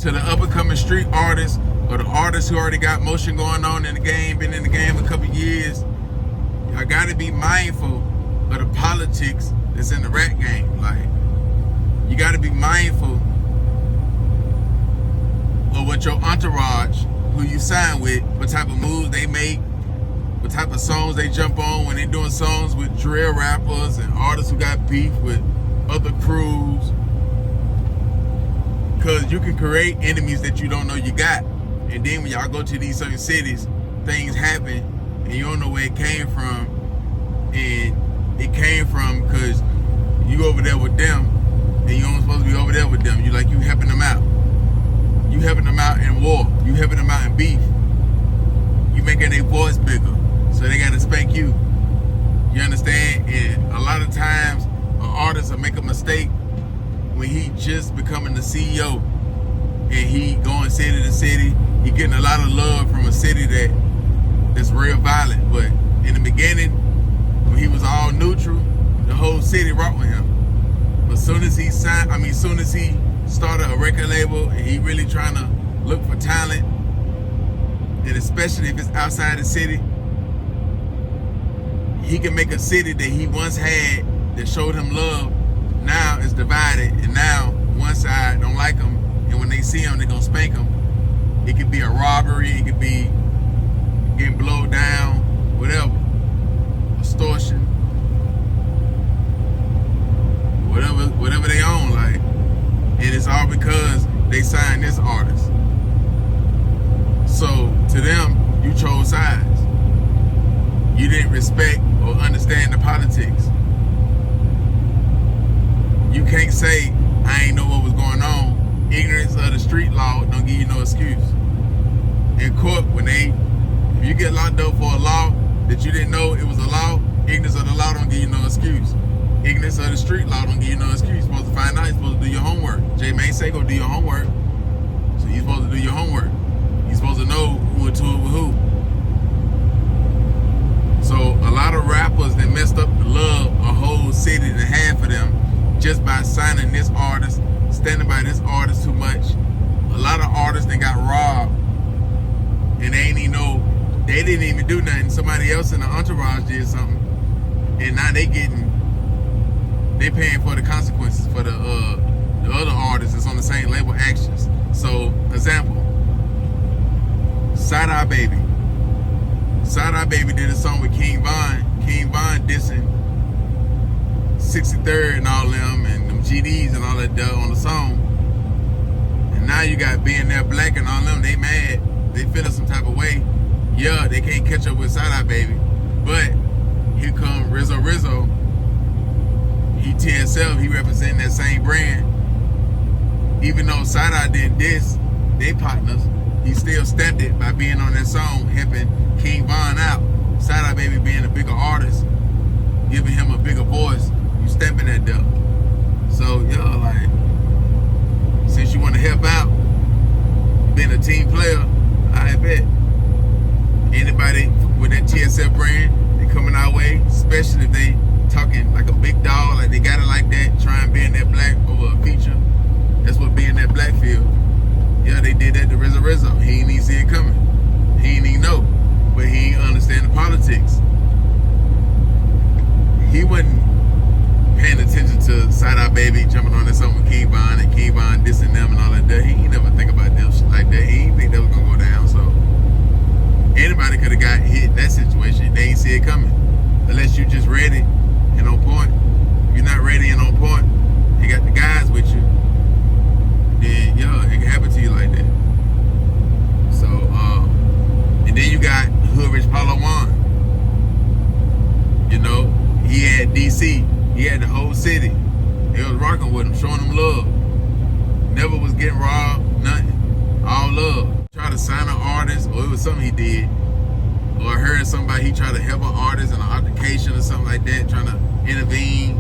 to the up-and-coming street artists or the artists who already got motion going on in the game, been in the game a couple years, I gotta be mindful of the politics that's in the rap game. Like, you gotta be mindful of what your entourage, who you sign with, what type of moves they make, what type of songs they jump on when they doing songs with drill rappers and artists who got beef with other crews. Because you can create enemies that you don't know you got. And then when y'all go to these certain cities, things happen and you don't know where it came from. And it came from because you over there with them and you ain't supposed to be over there with them. You helping them out. You helping them out in war. You helping them out in beef. You making their voice bigger. So they gotta spank you. You understand? And a lot of times an artist will make a mistake when he just becoming the CEO and he going city to city. He getting a lot of love from a city that's real violent. But in the beginning, when he was all neutral, the whole city rocked with him. But soon as he started a record label and he really trying to look for talent, and especially if it's outside the city, he can make a city that he once had that showed him love, now it's divided, and now one side don't like him, and when they see him, they're gonna spank him. It could be a robbery, it could be getting blowed down, whatever, extortion, whatever they own, like, and it's all because they signed this artist. So to them, you chose sides. You didn't respect or understand the politics. You can't say, I ain't know what was going on. Ignorance of the street law don't give you no excuse. In court, if you get locked up for a law that you didn't know it was a law, ignorance of the law don't give you no excuse. Ignorance of the street law don't give you no excuse. You're supposed to find out, you're supposed to do your homework. J-Main say go do your homework. So you're supposed to do your homework. You're supposed to know who to it with who. So a lot of rappers that messed up the love a whole city and half of them just by signing this artist, standing by this artist too much. A lot of artists that got robbed and they didn't even do nothing. Somebody else in the entourage did something, and now they paying for the consequences for the other artists that's on the same label actions. So, example, Side Eye Baby. Side Eye Baby did a song with King Von. King Von dissing 63rd and all them and them GDs and all that on the song. And now you got Being There Black and all them, they mad. They feel some type of way. Yeah, they can't catch up with Side Eye Baby. But here come Rizzoo Rizzoo. He to himself, he representing that same brand. Even though Side Eye didn't diss, they partners, he still stamped it by being on that song, helping King Von out. Side Eye Baby being a bigger artist, giving him a bigger voice, you stamping that duck. So, yo, like, since you want to help out, being a team player, I bet. Anybody with that TSF brand, they coming our way, especially if they talking like a big dog, like they got it like that, trying Being That Black over a feature. That's what Being That Black feel. Yeah, they did that to Rizzoo Rizzoo. He ain't even see it coming. He ain't even know. But he ain't understand the politics. He wasn't paying attention to Side Eye Baby jumping on that song with King Von and King Von dissing them and all that. He ain't never think about them shit like that. He ain't think that was gonna go down. So anybody could have got hit in that situation. They ain't see it coming. Unless you just ready and on point. If you're not ready and on point, you got the guys with you, then yo, it can happen to you like that. So, and then you got HoodRich Pablo Juan. You know, he had DC, he had the whole city. They was rocking with him, showing him love. Never was getting robbed, nothing. All love. Try to sign an artist, or it was something he did. Or I heard somebody, he tried to help an artist in an altercation or something like that, trying to intervene,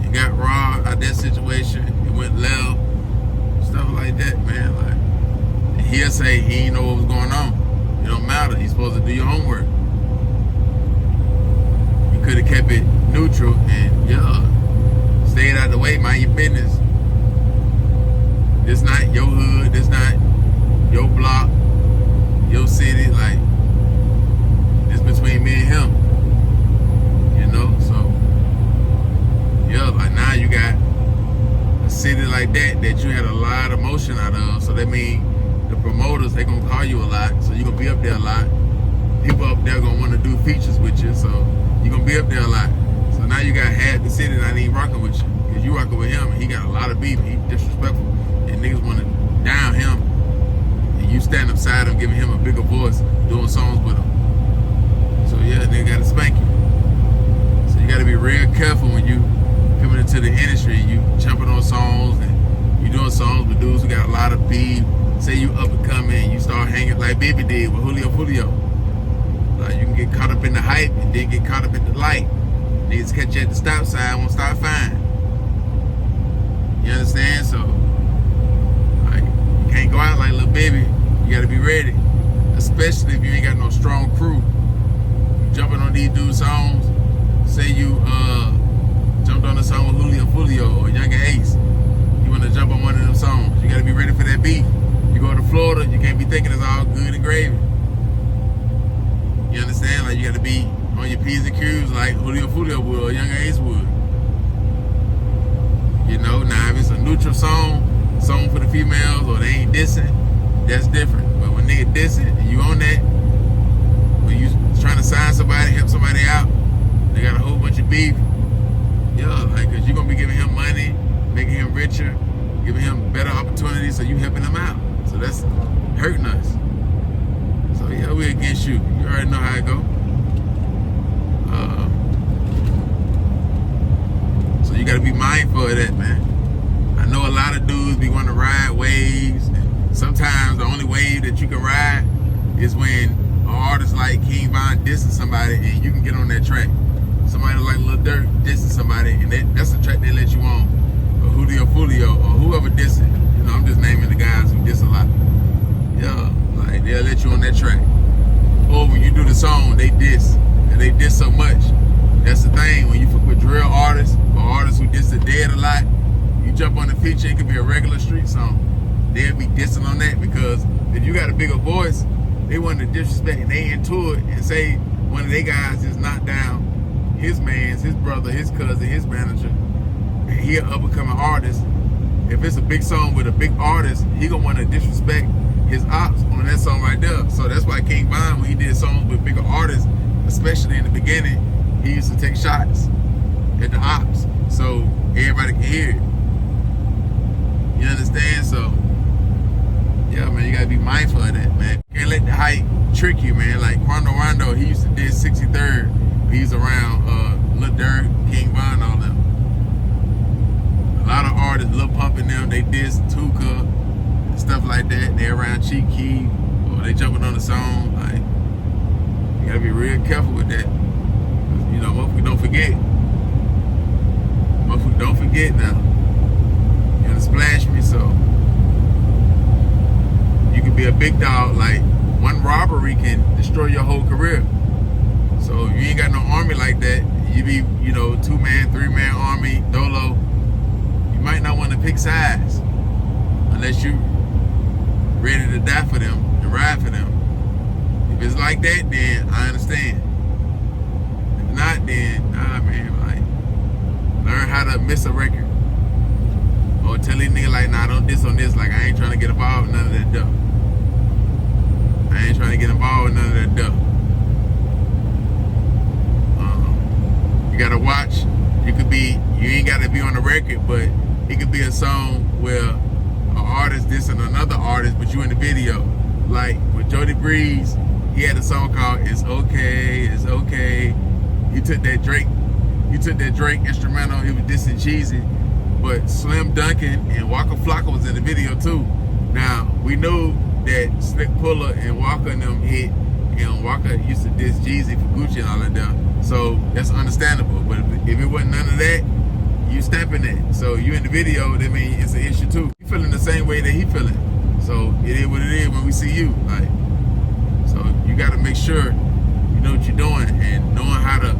and got robbed out that situation. It went left, stuff like that, man. Like, he'll say he ain't know what was going on. It don't matter. You're supposed to do your homework. You could have kept it neutral and stayed out of the way, mind your business. This not your hood. This promotion out of. So that means the promoters, they gonna call you a lot. So you're gonna be up there a lot. People up there gonna want to do features with you. So you're gonna be up there a lot. So now you got half the city not even rocking with you. Because you rocking with him and he got a lot of beef. He disrespectful. And niggas want to down him. And you stand beside him, giving him a bigger voice, doing songs with him. So yeah, nigga gotta spank you. So you gotta be real careful when you coming into the industry. You jumping on songs and you doing songs with dudes who got a lot of beef. Say you up and coming and you start hanging like Bibby did with Julio. Like you can get caught up in the hype and then get caught up in the light. Niggas catch you at the stop sign, won't start fine. You understand? So like you can't go out like Lil Bibby. You gotta be ready. Especially if you ain't got no strong crew. You jumping on these dudes' songs. Say you jumped on a song with Julio or Younger Ace. You wanna jump on one of them songs. You gotta be ready for that beef. You go to Florida, you can't be thinking it's all good and gravy. You understand? Like you gotta be on your P's and Q's like Julio would or Younger Ace would. You know, now if it's a neutral song for the females or they ain't dissing, that's different. But when nigga dissing and you on that, when you trying to sign somebody, help somebody out, they got a whole bunch of beef. Yeah, like cause you're gonna be giving him money, making him richer, giving him better opportunities, so you helping him out. So that's hurting us. So yeah, we against you. You already know how it go. So you gotta be mindful of that, man. I know a lot of dudes be wanting to ride waves, and sometimes the only wave that you can ride is when an artist like King Von dissing somebody and you can get on that track. Somebody like Lil Durk dissing somebody and that's the track they let you on. Or Julio or whoever dissing. You know, I'm just naming the guys who diss a lot. Yeah, like they'll let you on that track. Or when you do the song, they diss. And they diss so much. That's the thing, when you fuck with drill artists or artists who diss the dead a lot, you jump on the feature, it could be a regular street song. They'll be dissing on that because if you got a bigger voice, they want to disrespect and they into it and say one of their guys just knocked down his man's, his brother, his cousin, his manager, and he an up-and-coming artist. If it's a big song with a big artist, he gonna want to disrespect his ops on that song right there. So that's why King Von, when he did songs with bigger artists, especially in the beginning, he used to take shots at the ops so everybody can hear it. You understand? So yeah, man, you gotta be mindful of that, man. You can't let the hype trick you, man. Like Rondo, he used to did 63rd. He's around Lil Durk, King Von, all them. A lot of artists, Lil Pump and them, they diss Tuka and stuff like that. They around Cheat Key or they jumping on the song. Like, you gotta be real careful with that. You know, motherfuckers don't forget. Motherfuckers don't forget now. You gonna splash me, so you can be a big dog. Like, one robbery can destroy your whole career. So you ain't got no army like that. You be, you know, 2-man, 3-man army, dolo. You might not want to pick sides unless you ready to die for them and ride for them. If it's like that, then I understand. If not, then nah, man. Like, learn how to miss a record, or tell these niggas like, nah, don't diss on this. Like, I ain't trying to get involved with none of that stuff. I ain't trying to get involved with none of that stuff. You gotta watch. You ain't gotta be on the record, but it could be a song where an artist dissing another artist, but you in the video. Like with Jody Breeze, he had a song called "It's Okay, It's Okay." He took that Drake instrumental. He was dissing Cheesy, but Slim Duncan and Waka Flocka was in the video too. Now we knew that Slick Puller and Waka and them hit, and Waka used to diss Jeezy for Gucci and all that stuff. So that's understandable. But if it wasn't none of that, you stepping it. So you in the video, that means it's an issue too. You feeling the same way that he feeling. So it is what it is when we see you. Like, so you gotta make sure you know what you're doing and knowing how to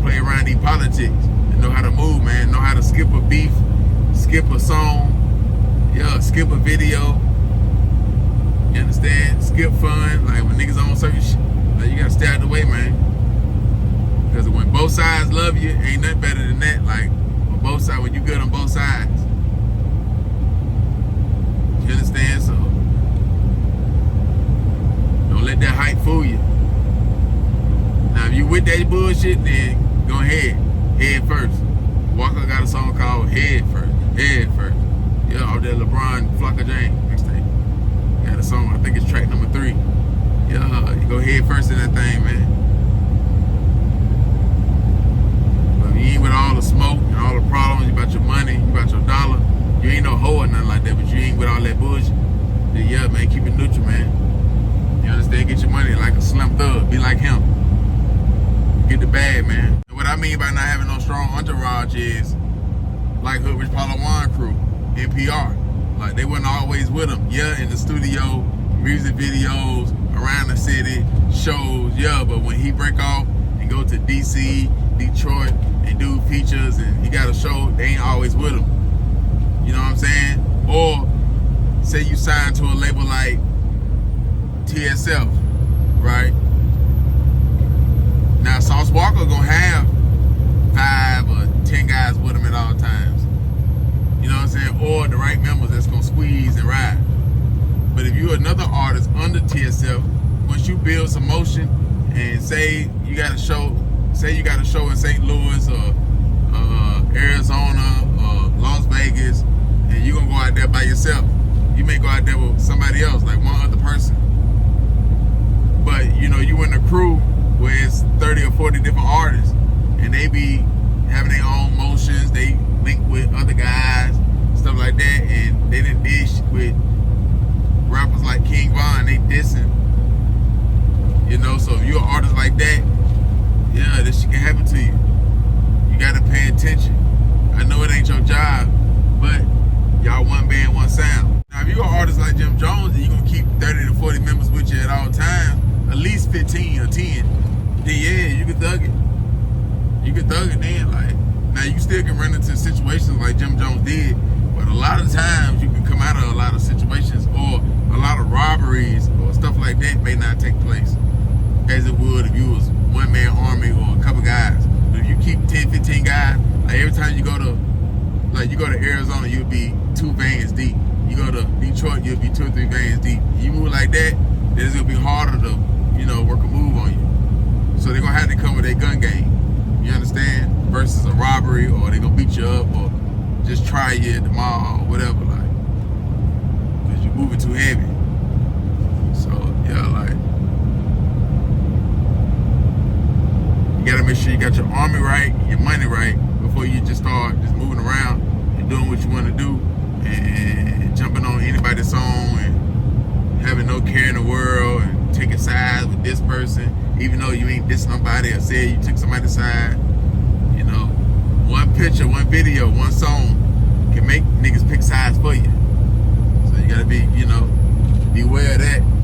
play around these politics and know how to move, man. Know how to skip a beef, skip a song, yeah, skip a video. You understand? Skip fun. Like when niggas on certain shit, like you gotta stay out the way, man. Because when both sides love you, ain't nothing better than that. Like on both sides, when you good on both sides. You understand? fool you. Now, if you with that bullshit, then go ahead. Head first. Walker got a song called Head First. Head First. Yeah, off that LeBron Flocka James mixtape. Got a song, I think it's track number 3. Yeah, you go head first in that thing, man. But you ain't with all the smoke and all the problems, you about your money, you about your dollar. You ain't no hoe or nothing like that, but you ain't with all that bullshit. Then yeah, man, keep it neutral, man. You understand? Get your money like a slim thug. Be like him. Get the bag, man. And what I mean by not having no strong entourage is like HoodRich Pablo Juan crew, NPR. Like they wasn't always with him. Yeah, in the studio, music videos, around the city, shows, yeah, but when he break off and go to DC, Detroit, and do features and he got a show, they ain't always with him. You know what I'm saying? Or say you sign to a label like TSF, right? Now Sauce Walker gonna have 5 or 10 guys with him at all times. You know what I'm saying? Or the right members that's gonna squeeze and ride. But if you're another artist under TSF, once you build some motion and say you got a show in St. Louis or Arizona or Las Vegas, and you're gonna go out there by yourself. You may go out there with somebody else, like one other person. But you know, you in a crew where it's 30 or 40 different artists, and they be having their own motions, they link with other guys, stuff like that, and they didn't dish with rappers like King Von, they dissing. You know, so if you're an artist like that, yeah, this shit can happen to you. You gotta pay attention. I know it ain't your job, but y'all one band, one sound. Now, if you're an artist like Jim Jones and you're gonna keep 30 to 40 members with you at all times, at least 15 or 10, then yeah, you can thug it. You can thug it then, like, now you still can run into situations like Jim Jones did, but a lot of times you can come out of a lot of situations or a lot of robberies or stuff like that may not take place as it would if you was one-man army or a couple guys. But if you keep 10, 15 guys, like every time you go to Arizona, you'll be 2 vans deep. You go to Detroit, you'll be 2 or 3 vans deep. You move like that, then it's gonna be harder to, you know, work a move on you. So they're gonna have to come with their gun game. You understand? Versus a robbery, or they gonna beat you up, or just try you at the mall, or whatever, like, because you're moving too heavy. So yeah, like, you gotta make sure you got your army right, your money right, before you just start just moving around and doing what you want to do, and jumping on anybody's song and having no care in the world and taking sides with this person, even though you ain't dissed nobody or said you took somebody's side. You know, one picture, one video, one song can make niggas pick sides for you. So you gotta be, you know, beware of that.